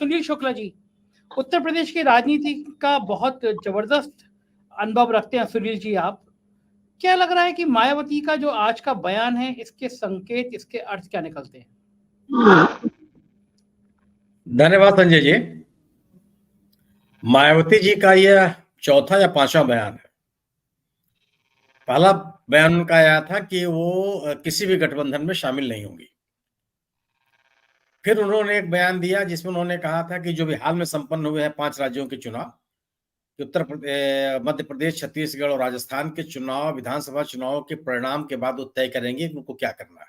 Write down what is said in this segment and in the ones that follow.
सुनील शुक्ला जी, उत्तर प्रदेश की राजनीति का बहुत जबरदस्त अनुभव रखते हैं सुनील जी आप। क्या लग रहा है कि मायावती का जो आज का बयान है, इसके संकेत, इसके अर्थ क्या निकलते हैं? धन्यवाद संजय जी। मायावती जी का यह चौथा या पांचवा बयान है। पहला बयान उनका आया था कि वो किसी भी गठबंधन में शामिल नहीं होंगी। फिर उन्होंने एक बयान दिया जिसमें उन्होंने कहा था कि जो भी हाल में संपन्न हुए हैं 5 राज्यों के चुनाव, कि उत्तर प्रदेश, मध्य प्रदेश, छत्तीसगढ़ और राजस्थान के चुनाव, विधानसभा चुनाव के परिणाम के बाद वो तय करेंगे कि उनको क्या करना है।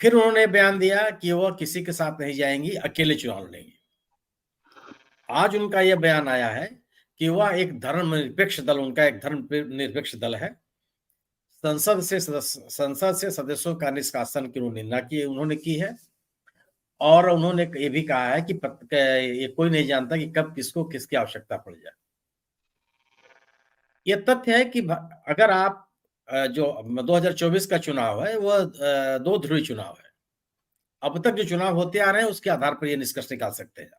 फिर उन्होंने बयान दिया कि वह किसी के साथ नहीं जाएंगी, अकेले चुनाव लड़ेंगी। आज उनका यह बयान आया है कि वह एक धर्मनिरपेक्ष दल, उनका एक धर्मनिरपेक्ष दल है। संसद से सदस्यों का निष्कासन की उन्होंने की है। और उन्होंने ये भी कहा है कि ये कोई नहीं जानता कि कब किसको किसकी आवश्यकता पड़ जाए। ये तथ्य है कि अगर आप जो 2024 का चुनाव है वह 2 ध्रुवीय चुनाव है। अब तक जो चुनाव होते आ रहे हैं उसके आधार पर यह निष्कर्ष निकाल सकते हैं।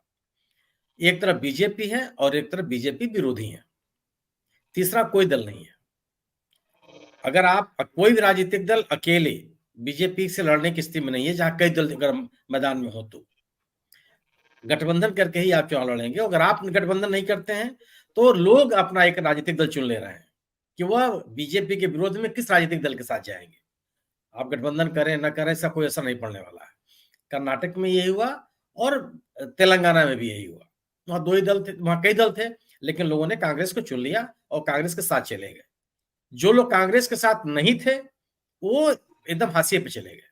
एक तरफ बीजेपी है और एक तरफ बीजेपी विरोधी है, तीसरा कोई दल नहीं है। अगर आप कोई भी राजनीतिक दल अकेले बीजेपी से लड़ने की स्थिति में नहीं है, जहां कई दल अगर मैदान में हो तो गठबंधन करके ही आप चुनाव लड़ेंगे। अगर आप गठबंधन नहीं करते हैं तो लोग अपना एक राजनीतिक दल चुन ले रहे हैं कि वह बीजेपी के विरोध में किस राजनीतिक दल के साथ जाएंगे। आप गठबंधन करें न करें, इसका कोई असर नहीं पड़ने वाला है। कर्नाटक में यही हुआ और तेलंगाना में भी यही हुआ। वहां 2 ही दल थे, वहां कई दल थे, लेकिन लोगों ने कांग्रेस को चुन लिया और कांग्रेस के साथ चले गए। जो लोग कांग्रेस के साथ नहीं थे वो एकदम हाशिए पे चले गए।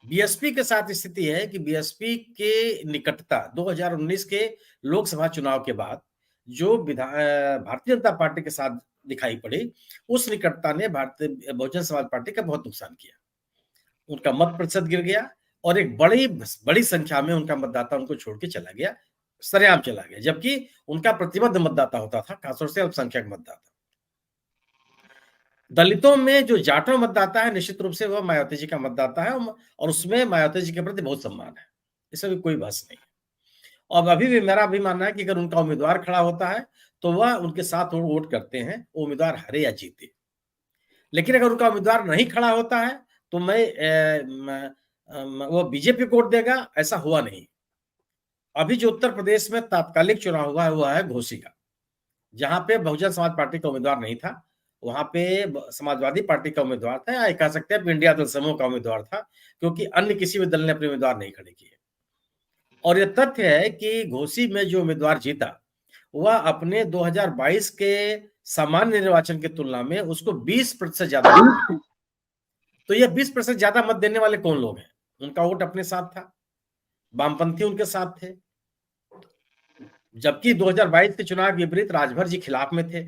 बीएसपी के साथ स्थिति है कि बीएसपी के निकटता 2019 के लोकसभा चुनाव के बाद जो भारतीय जनता पार्टी के साथ दिखाई पड़ी, उस निकटता ने भारतीय बहुजन समाज पार्टी का बहुत नुकसान किया। उनका मत प्रतिशत गिर गया और एक बड़ी संख्या में उनका मतदाता उनको छोड़ के चला गया, सरेआम चला गया, जबकि उनका प्रतिबद्ध मतदाता होता था, खासतौर से अल्पसंख्यक मतदाता। दलितों में जो जाटों मतदाता है, निश्चित रूप से वह मायावती जी का मतदाता है और उसमें मायावती जी के प्रति बहुत सम्मान है, इसमें भी कोई बहस नहीं है। और अभी भी मेरा भी मानना है कि अगर उनका उम्मीदवार खड़ा होता है तो वह उनके साथ वोट करते हैं, उम्मीदवार हारे या जीते। लेकिन अगर उनका उम्मीदवार नहीं खड़ा होता है तो वो बीजेपी को वोट देगा, ऐसा हुआ नहीं। अभी जो उत्तर प्रदेश में तात्कालिक चुनाव हुआ है वह है घोसी का, जहां पे बहुजन समाज पार्टी का उम्मीदवार नहीं था, वहां पे समाजवादी पार्टी का उम्मीदवार था, या कह सकते हैं इंडिया दल समूह का उम्मीदवार था, क्योंकि अन्य किसी भी दल ने अपने उम्मीदवार नहीं खड़े किए। और यह तथ्य है कि घोसी में जो उम्मीदवार जीता वह अपने 2022 के सामान्य निर्वाचन की तुलना में उसको 20% ज्यादा। तो यह 20% ज्यादा मत देने वाले कौन लोग हैं? उनका वोट अपने साथ था, वामपंथी उनके साथ थे, जबकि 2022 के चुनाव के विपरीत राजभर जी खिलाफ में थे,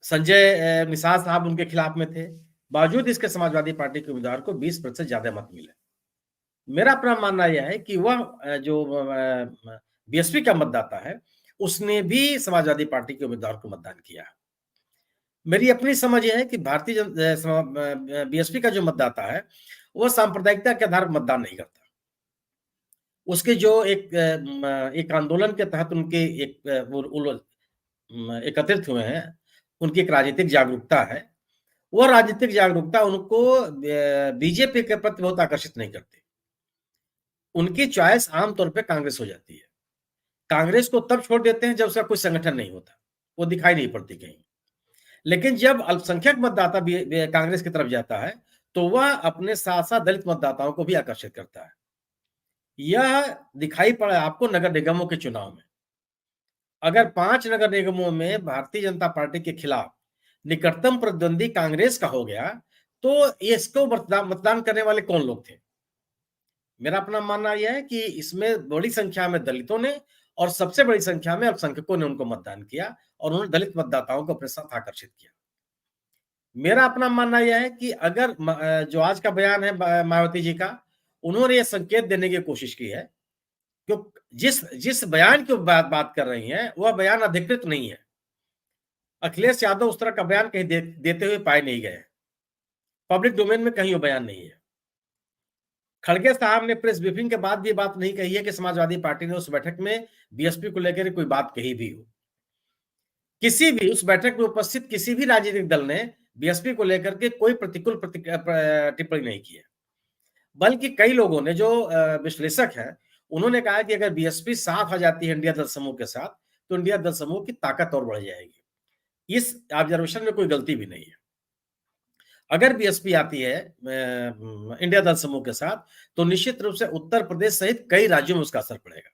संजय निषाद साहब उनके खिलाफ में थे। बावजूद इसके समाजवादी पार्टी के उम्मीदवार को 20% ज्यादा मत मिले। मेरा अपना मानना यह है कि वह जो बीएसपी का मतदाता है उसने भी समाजवादी पार्टी के उम्मीदवार को मतदान किया। मेरी अपनी समझ यह है कि भारतीय बीएसपी का जो मतदाता है वह सांप्रदायिकता के आधार पर मतदान नहीं करता। उसके जो एक आंदोलन के तहत उनके एकत्रित हुए हैं, उनकी एक राजनीतिक जागरूकता है, वह राजनीतिक जागरूकता उनको बीजेपी के प्रति बहुत आकर्षित नहीं करती। उनकी चॉइस आमतौर पे कांग्रेस हो जाती है। कांग्रेस को तब छोड़ देते हैं जब उसका कोई संगठन नहीं होता, वो दिखाई नहीं पड़ती कहीं। लेकिन जब अल्पसंख्यक मतदाता कांग्रेस की तरफ जाता है तो वह अपने साथ साथ दलित मतदाताओं को भी आकर्षित करता है। यह दिखाई पड़ा आपको नगर निगमों के चुनाव में। अगर 5 नगर निगमों में भारतीय जनता पार्टी के खिलाफ निकटतम प्रतिद्वंदी कांग्रेस का हो गया तो इसको मतदान करने वाले कौन लोग थे? मेरा अपना मानना यह है कि इसमें बड़ी संख्या में दलितों ने और सबसे बड़ी संख्या में अल्पसंख्यकों ने उनको मतदान किया और उन्होंने दलित मतदाताओं को अपने साथ आकर्षित किया। मेरा अपना मानना यह है कि अगर जो आज का बयान है मायावती जी का, उन्होंने यह संकेत देने की कोशिश की है कि जिस बयान की बात कर रही हैं वह बयान अधिकृत नहीं है। अखिलेश यादव उस तरह का बयान कहीं देते हुए पाए नहीं गए, पब्लिक डोमेन में कहीं वो बयान नहीं है। खड़गे साहब ने प्रेस ब्रीफिंग के बाद भी बात नहीं कही है कि समाजवादी पार्टी ने उस बैठक में बीएसपी को लेकर कोई बात कही भी हो। किसी भी उस बैठक में उपस्थित किसी भी राजनीतिक दल ने बीएसपी को लेकर के कोई प्रतिकूल टिप्पणी नहीं की है। बल्कि कई लोगों ने जो विश्लेषक हैं, उन्होंने कहा कि अगर बीएसपी साथ आ जाती है इंडिया दल समूह के साथ, तो इंडिया दल समूह की ताकत और बढ़ जाएगी। इस ऑब्जर्वेशन में कोई गलती भी नहीं है। अगर बीएसपी आती है इंडिया दल समूह के साथ, तो निश्चित रूप से उत्तर प्रदेश सहित कई राज्यों में उसका असर पड़ेगा,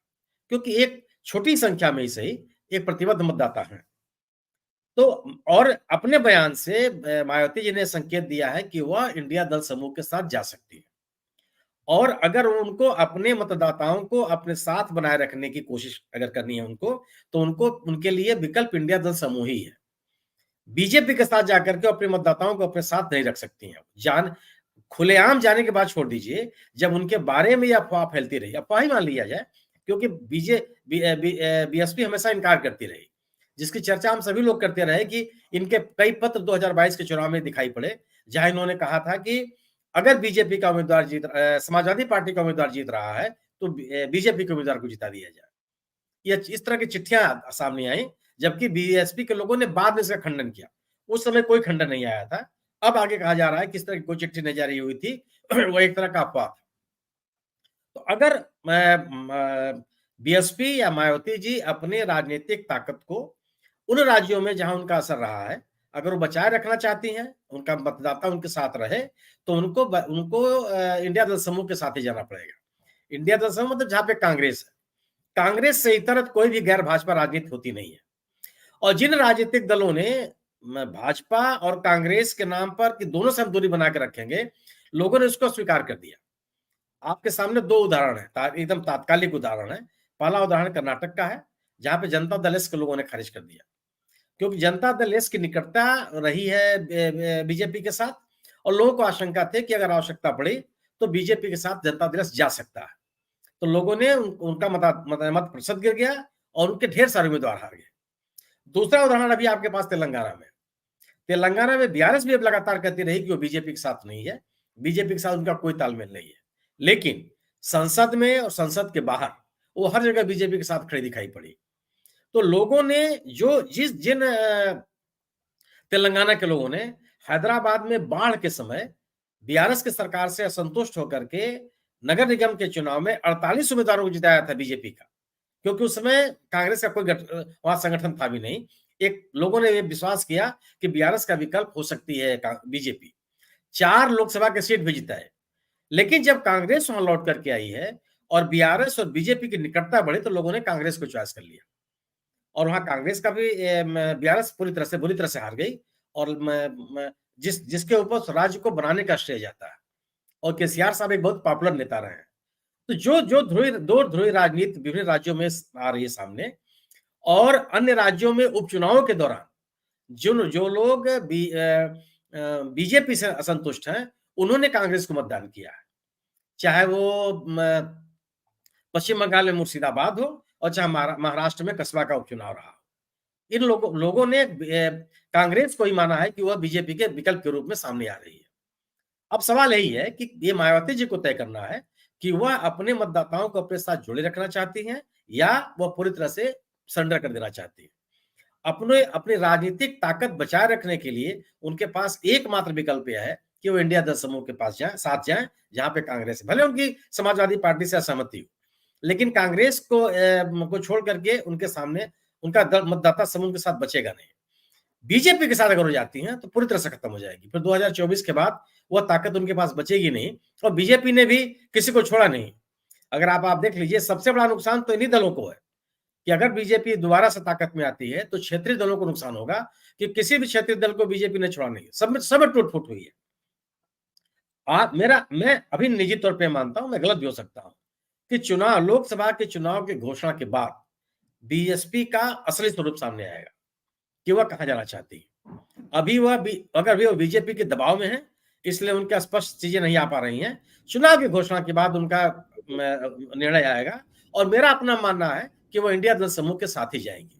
क्योंकि एक छोटी संख्या में ही सही एक प्रतिबद्ध मतदाता है। तो और अपने बयान से मायावती जी ने संकेत दिया है कि वह इंडिया दल समूह के साथ जा सकती है, और अगर उनको अपने मतदाताओं को अपने साथ बनाए रखने की कोशिश अगर करनी है उनको, तो उनको उनके लिए विकल्प इंडिया दल समूह ही है। बीजेपी के साथ जाकर के अपने मतदाताओं को अपने साथ नहीं रख सकती हैं। खुलेआम जाने के बाद छोड़ दीजिए, जब उनके बारे में अफवाह फैलती रही, अफवाह ही मान लिया जाए, क्योंकि बीएसपी हमेशा इनकार करती रही, जिसकी चर्चा हम सभी लोग करते रहे कि इनके कई पत्र 2022 के चुनाव में दिखाई पड़े, जहां इन्होंने कहा था कि अगर बीजेपी का उम्मीदवार समाजवादी पार्टी का उम्मीदवार जीत रहा है, तो बीजेपी के उम्मीदवार को जिता दिया जाए। ये इस तरह की चिट्ठियां सामने आई, जबकि बीएसपी के लोगों ने बाद में इसका खंडन किया। उस समय कोई खंडन नहीं आया था। अब आगे कहा जा रहा है किस तरह की कोई चिट्ठी नहीं जारी हुई थी वो एक तरह का अफवाह था। तो अगर बीएसपी या मायावती जी अपने राजनीतिक ताकत को उन राज्यों में जहां उनका असर रहा है, अगर वो बचाए रखना चाहती हैं, उनका मतदाता उनके साथ रहे, तो उनको इंडिया दल समूह के साथ ही जाना पड़ेगा। इंडिया दल समूह मतलब जहां पे कांग्रेस है। कांग्रेस से इतर कोई भी गैर भाजपा राजनीति होती नहीं है। और जिन राजनीतिक दलों ने भाजपा और कांग्रेस के नाम पर कि दोनों से हम दूरी बना के रखेंगे, लोगों ने उसको स्वीकार कर दिया। आपके सामने दो उदाहरण है, एकदम तात्कालिक उदाहरण है। पहला उदाहरण कर्नाटक का है, जहां पे जनता दल एस के लोगों ने खारिज कर दिया, क्योंकि जनता दल एस की निकटता रही है बीजेपी के साथ, और लोगों को आशंका थे कि अगर आवश्यकता पड़ी तो बीजेपी के साथ जनता दल एस जा सकता है। तो लोगों ने उनका मत प्रतिशत गिर गया और उनके ढेर सारे उम्मीदवार हार गए। दूसरा उदाहरण अभी आपके पास तेलंगाना में। तेलंगाना में बीआरएस भी अब लगातार कहती रही कि वो बीजेपी के साथ नहीं है, बीजेपी के साथ उनका कोई तालमेल नहीं है, लेकिन संसद में और संसद के बाहर वो हर जगह बीजेपी के साथ खड़ी दिखाई पड़ी। तो लोगों ने जिन तेलंगाना के लोगों ने हैदराबाद में बाढ़ के समय बीआरएस की सरकार से असंतुष्ट होकर के नगर निगम के चुनाव में 48 उम्मीदवारों को जिताया था बीजेपी का, क्योंकि उस समय कांग्रेस का कोई वहां संगठन था भी नहीं। एक लोगों ने ये विश्वास किया कि बीआरएस का विकल्प हो सकती है बीजेपी। 4 लोकसभा के सीट भी जिताए। लेकिन जब कांग्रेस वहां लौट करके आई है और बीआरएस और बीजेपी की निकटता बढ़ी, तो लोगों ने कांग्रेस को चॉइस कर लिया, और वहां कांग्रेस का भी बीआरएस बुरी तरह से हार गई, और जिसके ऊपर राज्य को बनाने का श्रेय जाता है, और केसीआर साहब एक बहुत पॉपुलर नेता रहे हैं। तो जो दो ध्रुवी राजनीति विभिन्न राज्यों में आ रही है सामने, और अन्य राज्यों में उपचुनावों के दौरान जो लोग बीजेपी से असंतुष्ट हैं, उन्होंने कांग्रेस को मतदान किया है, चाहे वो पश्चिम बंगाल में मुर्शिदाबाद हो और चाहे महाराष्ट्र में कस्बा का उपचुनाव रहा। इन लोगों ने कांग्रेस को ही माना है कि वह बीजेपी के विकल्प के रूप में सामने आ रही है। अब सवाल यही है कि ये मायावती जी को तय करना है कि वह अपने मतदाताओं को अपने साथ जोड़े रखना चाहती हैं, या वह पूरी तरह से सरेंडर कर देना चाहती है। अपने राजनीतिक ताकत बचाए रखने के लिए उनके पास एकमात्र विकल्प यह है कि वो इंडिया दल समूह के पास साथ जाएं, जहां पे कांग्रेस भले उनकी समाजवादी पार्टी से असहमति हो, लेकिन कांग्रेस को छोड़ करके उनके सामने उनका मतदाता समूह के साथ बचेगा नहीं। बीजेपी के साथ अगर हो जाती हैं तो पूरी तरह से खत्म हो जाएगी। फिर 2024 के बाद वह ताकत उनके पास बचेगी नहीं, और बीजेपी ने भी किसी को छोड़ा नहीं। अगर आप देख लीजिए, सबसे बड़ा नुकसान तो इन्हीं दलों को है कि अगर बीजेपी दोबारा से ताकत में आती है तो क्षेत्रीय दलों को नुकसान होगा, कि किसी भी क्षेत्रीय दल को बीजेपी ने छोड़ा नहीं, सब में टूट फूट हुई है। मैं अभी निजी तौर पर मानता हूं, मैं गलत भी हो सकता हूं, कि लोकसभा के चुनाव की घोषणा के बाद बीएसपी का असली स्वरूप सामने आएगा कि वह कहां जाना चाहती है। अगर वह बीजेपी के दबाव में है, इसलिए उनका स्पष्ट चीजें नहीं आ पा रही हैं। चुनाव की घोषणा के बाद उनका निर्णय आएगा, और मेरा अपना मानना है कि वो इंडिया दल समूह के साथ ही जाएंगे।